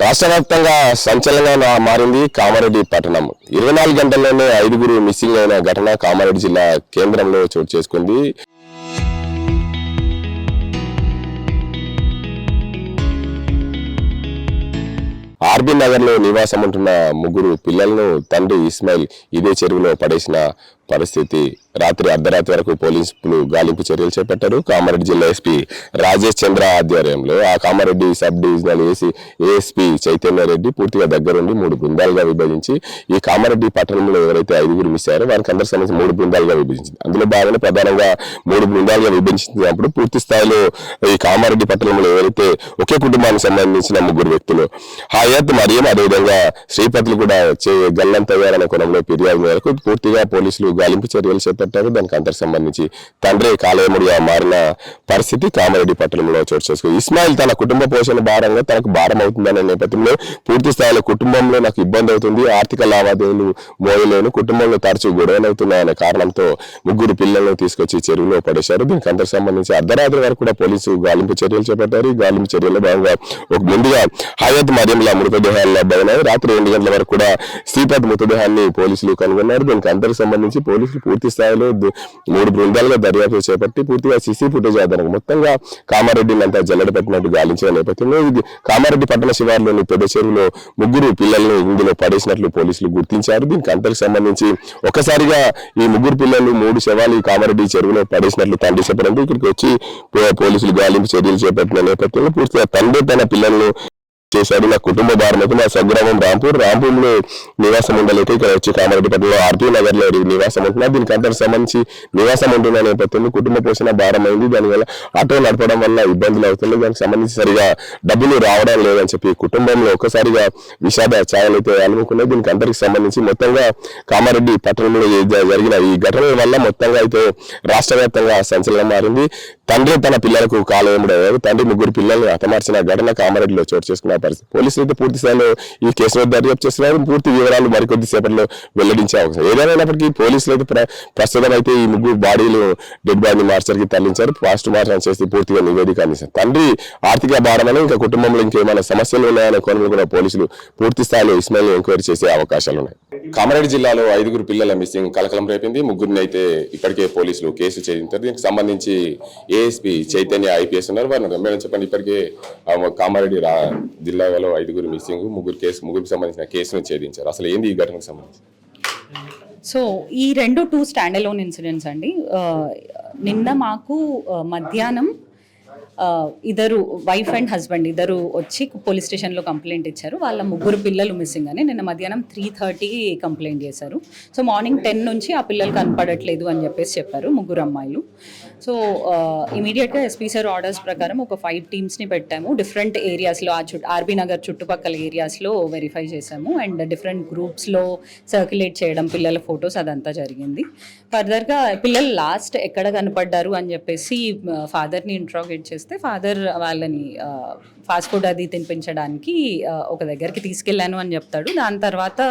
రాష్ట్ర వ్యాప్తంగా సంచలనంగా మారింది కామారెడ్డి పట్టణం. 24 గంటల్లోనే 5 మిస్సింగ్ అయిన ఘటన కామారెడ్డి జిల్లా కేంద్రంలో చోటు చేసుకుంది. ఆర్బీ నగర్ లో నివాసం ఉంటున్న 3 పిల్లలను తండ్రి ఇస్మాయిల్ ఇదే చెరువులో పడేసిన పరిస్థితి. రాత్రి అర్ధరాత్రి వరకు పోలీసులు గాలింపు చర్యలు చేపట్టారు. కామారెడ్డి జిల్లా ఎస్పీ రాజేష్ చంద్ర ఆధ్వర్యంలో ఆ Kamareddy sub divisional ASP Chaitanya Reddy పూర్తిగా దగ్గరుండి 3 బృందాలుగా విభజించి ఈ కామారెడ్డి పట్టణంలో ఎవరైతే 5 మిస్ అయ్యారో వారికి అందరి సంబంధించి 3 బృందాలుగా విభజించింది. అందులో భాగంగా ప్రధానంగా 3 బృందాలుగా విభజించినప్పుడు పూర్తి స్థాయిలో ఈ కామారెడ్డి పట్టణంలో ఎవరైతే ఒకే కుటుంబానికి సంబంధించిన 3 వ్యక్తులు హయాత్ మరియం అదేవిధంగా శ్రీపతులు కూడా గల్లంతయ్యారనే కోణంలో ఫిర్యాదు మేరకు పూర్తిగా పోలీసులు గాలింపు చర్యలు చేపట్టారు. దానికి అందరికి సంబంధించి తండ్రి కాలేముడిగా మారిన పరిస్థితి కామారెడ్డి పట్టణంలో చోటు చేసుకుంది. ఇస్మాయిల్ తన కుటుంబ పోషణ భారంగా తనకు భారం అవుతుందనే నేపథ్యంలో పూర్తి స్థాయిలో కుటుంబంలో నాకు ఇబ్బంది అవుతుంది, ఆర్థిక లావాదేవీలు మోయలేను, కుటుంబంలో తరచూ గొడవలవుతున్నాయనే కారణంతో 3 పిల్లలను తీసుకొచ్చి చెరువులో పడేశారు. దీనికి అందరికి సంబంధించి అర్ధరాత్రి వరకు కూడా పోలీసు గాలింపు చర్యలు చేపట్టారు. ఈ గాలింపు చర్యల్లో భాగంగా ముందుగా హయాత్ మరియంల మృతదేహాలు లభ్యమైనాయి. రాత్రి 2 గంటల వరకు కూడా శ్రీపద్ మృతదేహాన్ని పోలీసులు కనుగొన్నారు. దీనికి అందరికి సంబంధించి పోలీసులు పూర్తి స్థాయిలో 3 బృందాలుగా దర్యాప్తు చేపట్టి పూర్తిగా సీసీ ఫుటేజ్ ఆధారంగా మొత్తంగా కామారెడ్డిని అంతా జల్లెడ పెట్టినట్టు గాలించిన నేపథ్యంలో ఇది కామారెడ్డి పట్టణ శివారులోని పెద్ద చెరువులో 3 పిల్లలను ఇందులో పడేసినట్లు పోలీసులు గుర్తించారు. దీనికి అందరికి సంబంధించి ఒకసారిగా ఈ 3 పిల్లలు 3 శవాలు కామారెడ్డి చెరువులో పడేసినట్లు తండ్రి చెప్పడంతో ఇక్కడికి వచ్చి పోలీసులు గాలింపు చర్యలు చేపట్టిన నేపథ్యంలో పూర్తిగా తండ్రి తన పిల్లలను చేశాడు. నా కుటుంబ భారం అయితే నా స్వగ్రామం రాంపూర్లో నివాసం ఉండలేదు. ఇక్కడ వచ్చి కామారెడ్డి పట్టణంలో ఆర్పీ నగర్ లో నివాసం ఉంటున్నా. దీనికి అందరికి సంబంధించి నివాసం ఉంటున్న నేపథ్యంలో కుటుంబ పోషణ భారం అయింది. దానివల్ల ఆటో నడపడం వల్ల ఇబ్బందులు అవుతున్నాయి. దానికి సంబంధించి సరిగా డబ్బులు రావడం లేదని చెప్పి కుటుంబంలో ఒక్కసారిగా విషాద ఛాయలు అయితే అలుముకున్నాయి. దీనికి అందరికి సంబంధించి మొత్తంగా కామారెడ్డి పట్టణంలో జరిగిన ఈ ఘటనల వల్ల మొత్తంగా అయితే రాష్ట్ర వ్యాప్తంగా సంచలనం మారింది. తండ్రి తన పిల్లలకు కాలేముడయ్యారు. తండ్రి 3 పిల్లల్ని హతమార్చిన ఘటన కామారెడ్డిలో చోటు చేసుకున్న పరిస్థితి. పోలీసులు అయితే పూర్తి స్థాయిలో ఈ కేసులో దర్యాప్తు చేస్తున్నారు. పూర్తి వివరాలు మరికొద్ది సేపట్లో వెల్లడించే అవకాశం. ఏదైనప్పటికీ పోలీసులు అయితే ప్రస్తుతం అయితే ఈ 3 బాడీలు డెడ్ బాడీని మార్చర్కి తరలించారు. పోస్ట్ మార్టం చేసి పూర్తిగా నివేదిక అందించారు. తండ్రి ఆర్థిక భారమని ఇంకా కుటుంబంలో ఇంకేమైనా సమస్యలు ఉన్నాయనే కోణంలో కూడా పోలీసులు పూర్తి స్థాయిలో ఇస్మాయిల్ ఎంక్వైరీ చేసే అవకాశాలు ఉన్నాయి. కామారెడ్డి జిల్లాలో 5 పిల్లల మిస్సింగ్ కలకలం రేపింది. 3 అయితే ఇప్పటికే పోలీసులు కేసు చేయించారు. దీనికి సంబంధించి ఏఎస్పీ చైతన్య ఐపీఎస్ ఉన్నారు. వారిని మేడం చెప్పండి, ఇప్పటికే కామారెడ్డి జిల్లాలో 5 మిస్సింగ్ 3 సంబంధించిన కేసును ఛేదించారు. అసలు ఏంది ఈ ఘటనకు సంబంధించి? సో ఈ 2 స్టాండ్ అలోన్ ఇన్సిడెంట్స్ అండి. నిన్న మాకు మధ్యాహ్నం ఇద్దరు వైఫ్ అండ్ హస్బెండ్ ఇద్దరు వచ్చి పోలీస్ స్టేషన్లో కంప్లైంట్ ఇచ్చారు. వాళ్ళ 3 పిల్లలు మిస్సింగ్ అని. నిన్న మధ్యాహ్నం 3:30 కంప్లైంట్ చేశారు. సో మార్నింగ్ 10 నుంచి ఆ పిల్లలు కనపడట్లేదు అని చెప్పారు 3 అమ్మాయిలు. సో ఇమీడియట్గా ఎస్పీ సార్ ఆర్డర్స్ ప్రకారం ఒక 5 టీమ్స్ని పెట్టాము. డిఫరెంట్ ఏరియాస్లో ఆర్బీ నగర్ చుట్టుపక్కల ఏరియాస్లో వెరిఫై చేసాము. అండ్ డిఫరెంట్ గ్రూప్స్లో సర్క్యులేట్ చేయడం పిల్లల ఫొటోస్ అదంతా జరిగింది. ఫర్దర్గా పిల్లలు లాస్ట్ ఎక్కడ కనపడ్డారు అని చెప్పేసి ఫాదర్ని ఇంట్రాగేట్ చేస్తే ఫాదర్ వాళ్ళని ఫాస్ట్ ఫుడ్ అది తినిపించడానికి ఒక దగ్గరికి తీసుకెళ్ళాను అని చెప్తాడు. దాని తర్వాత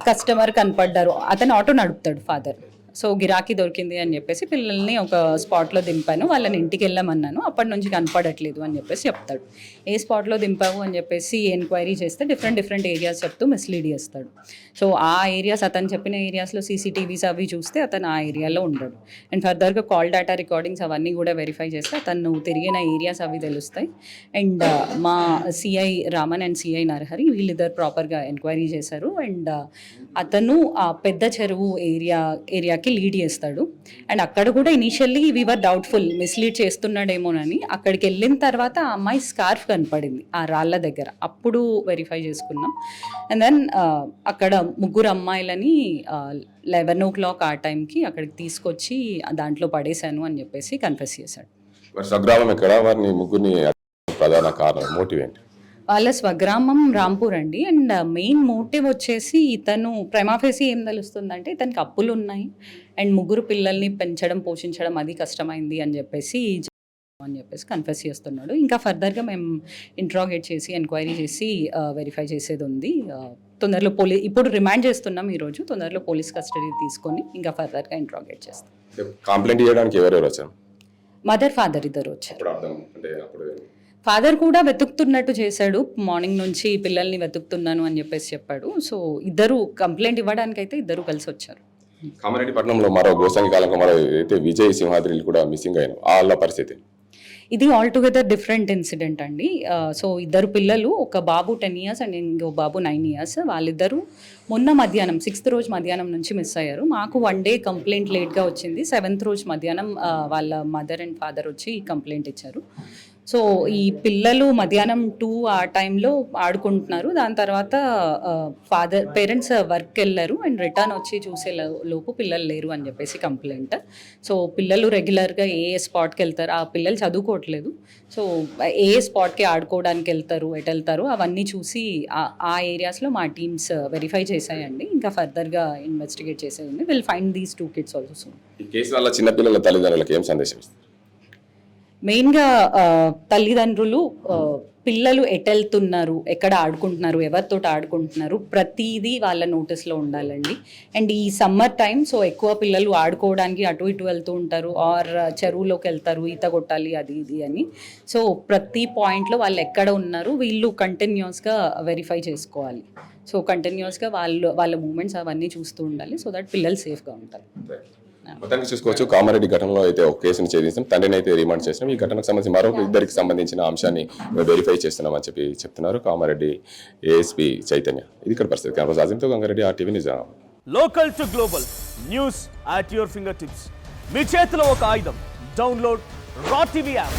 కస్టమర్ కనపడ్డారు. అతను ఆటో నడుపుతాడు ఫాదర్. సో గిరాకీ దొరికింది అని చెప్పేసి పిల్లల్ని ఒక స్పాట్లో దింపాను, వాళ్ళని ఇంటికి వెళ్ళమన్నాను, అప్పటి నుంచి కనపడట్లేదు అని చెప్పేసి చెప్తాడు. ఏ స్పాట్లో దింపావు అని చెప్పేసి ఎంక్వైరీ చేస్తే డిఫరెంట్ ఏరియాస్ చెప్తూ మిస్లీడ్ చేస్తాడు. సో ఆ ఏరియాస్ అతను చెప్పిన ఏరియాస్లో సీసీటీవీస్ అవి చూస్తే అతను ఆ ఏరియాలో ఉండడు. అండ్ ఫర్దర్గా కాల్ డేటా రికార్డింగ్స్ అవన్నీ కూడా వెరిఫై చేస్తే అతను తిరిగిన ఏరియాస్ అవి తెలుస్తాయి. అండ్ మా CI Raman and CI Narahari వీళ్ళిద్దరు ప్రాపర్గా ఎంక్వైరీ చేశారు. అండ్ అతను ఆ పెద్ద చెరువు ఏరియాకి లీడ్ చేస్తాడు. అండ్ అక్కడ కూడా ఇనీషియల్లీ వీఆర్ డౌట్ఫుల్ మిస్లీడ్ చేస్తున్నాడేమోనని. అక్కడికి వెళ్ళిన తర్వాత ఆ అమ్మాయి స్కార్ఫ్ కనపడింది ఆ రాళ్ళ దగ్గర. అప్పుడు వెరిఫై చేసుకున్నాం. అండ్ దెన్ అక్కడ 3 అమ్మాయిలని 11 o'clock ఆ టైంకి అక్కడికి తీసుకొచ్చి దాంట్లో పడేశాను అని చెప్పేసి కన్ఫెస్ చేశాడు. స్వగ్రామం ఎక్కడ? వారిని 3 ప్రధాన కారణం మోటివ్ ఏంటి? వాళ్ళ స్వగ్రామం రాంపూర్ అండి. అండ్ మెయిన్ మోటివ్ వచ్చేసి ఇతను ప్రైమాఫేసి ఏం తెలుస్తుందంటే ఇతనికి అప్పులు ఉన్నాయి అండ్ 3 పిల్లల్ని పెంచడం పోషించడం అది కష్టమైంది అని చెప్పేసి కన్ఫెస్ చేస్తున్నాడు. ఇంకా ఫర్దర్గా మేము ఇంట్రాగేట్ చేసి ఎంక్వైరీ చేసి వెరిఫై చేసేది ఉంది. తొందరలో ఇప్పుడు రిమాండ్ చేస్తున్నాం. ఈరోజు తొందరలో పోలీస్ కస్టడీ తీసుకొని ఇంకా ఫర్దర్గా ఇంట్రాగేట్ చేస్తాం. కంప్లైంట్ చేయడానికి ఎవరెవరు వచ్చారు? మదర్ ఫాదర్ ఇద్దరు వచ్చారు. ఫాదర్ కూడా వెతుకుతున్నట్టు చేశాడు, మార్నింగ్ నుంచి పిల్లల్ని వెతుకుతున్నాను అని చెప్పేసి చెప్పాడు. సో ఇద్దరు కంప్లైంట్ ఇవ్వడానికి అయితే ఇద్దరు కలిసి వచ్చారు. కామారెడ్డి పట్టణంలో మరో గోసంగి కాలంలో మరో అయితే విజయ్ సింహాద్రిలు కూడా మిస్సింగ్ అయిన వాళ్ళ పరిస్థితి. ఇది ఆల్ టుగెదర్ డిఫరెంట్ ఇన్సిడెంట్ అండి. సో ఇద్దరు పిల్లలు, ఒక బాబు 10 years అండ్ ఇంకో బాబు 9 years. వాళ్ళిద్దరూ మొన్న మధ్యాహ్నం 6th రోజు మధ్యాహ్నం నుంచి మిస్ అయ్యారు. మాకు 1 day కంప్లైంట్ లేట్గా వచ్చింది. 7th రోజు మధ్యాహ్నం వాళ్ళ మదర్ అండ్ ఫాదర్ వచ్చి కంప్లైంట్ ఇచ్చారు. సో ఈ పిల్లలు మధ్యాహ్నం 2 ఆ టైంలో ఆడుకుంటున్నారు. దాని తర్వాత పేరెంట్స్ వర్క్కి వెళ్ళారు అండ్ రిటర్న్ వచ్చి చూసే లోపు పిల్లలు లేరు అని చెప్పేసి కంప్లైంట్. సో పిల్లలు రెగ్యులర్గా ఏ స్పాట్కి వెళ్తారు, ఆ పిల్లలు చదువుకోవట్లేదు. సో ఏ స్పాట్కి ఆడుకోవడానికి వెళ్తారు, ఎటు వెళ్తారు అవన్నీ చూసి ఆ ఏరియాస్లో మా టీమ్స్ వెరిఫై చేశాయండి. ఇంకా ఫర్దర్గా ఇన్వెస్టిగేట్ చేసేయండి. Will find these 2 kids also. ఈ కేసు వల్ల చిన్నపిల్లల తల్లిదండ్రులకు ఏం సందేశం ఇస్తారు? మెయిన్గా తల్లిదండ్రులు పిల్లలు ఎటెళ్తున్నారు, ఎక్కడ ఆడుకుంటున్నారు, ఎవరితో ఆడుకుంటున్నారు, ప్రతిదీ వాళ్ళ నోటీస్లో ఉండాలండి. అండ్ ఈ సమ్మర్ టైం, సో ఎక్కువ పిల్లలు ఆడుకోవడానికి అటు ఇటు వెళ్తూ ఉంటారు, ఆర్ చెరువులోకి వెళ్తారు ఈత కొట్టాలి అది ఇది అని. సో ప్రతి పాయింట్లో వాళ్ళు ఎక్కడ ఉన్నారు వీళ్ళు కంటిన్యూస్గా వెరిఫై చేసుకోవాలి. సో కంటిన్యూస్గా వాళ్ళ మూమెంట్స్ అవన్నీ చూస్తూ ఉండాలి, సో దట్ పిల్లలు సేఫ్గా ఉంటారు. మొత్తానికి చూసుకోవచ్చు, కామారెడ్డి ఘటనలో అయితే ఒక కేసును ఛేదించాం, తండ్రిని అయితే రిమాండ్ చేసినాం. ఈ ఘటనకు సంబంధించి మరొక ఇద్దరికి సంబంధించిన అంశాన్ని వెరిఫై చేస్తున్నామని చెప్పి చెప్తున్నారు కామారెడ్డి ఏఎస్పీ చైతన్య. ఇది ఇక్కడ పరిస్థితి. కెమెరా ఆజిమ్తో Gangareddy, RTV Nizam. Local to global news at your fingertips. మీ చేతిలో ఒక ఆయుధం. Download raw TV app.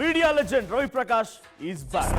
Media legend Ravi Prakash is back.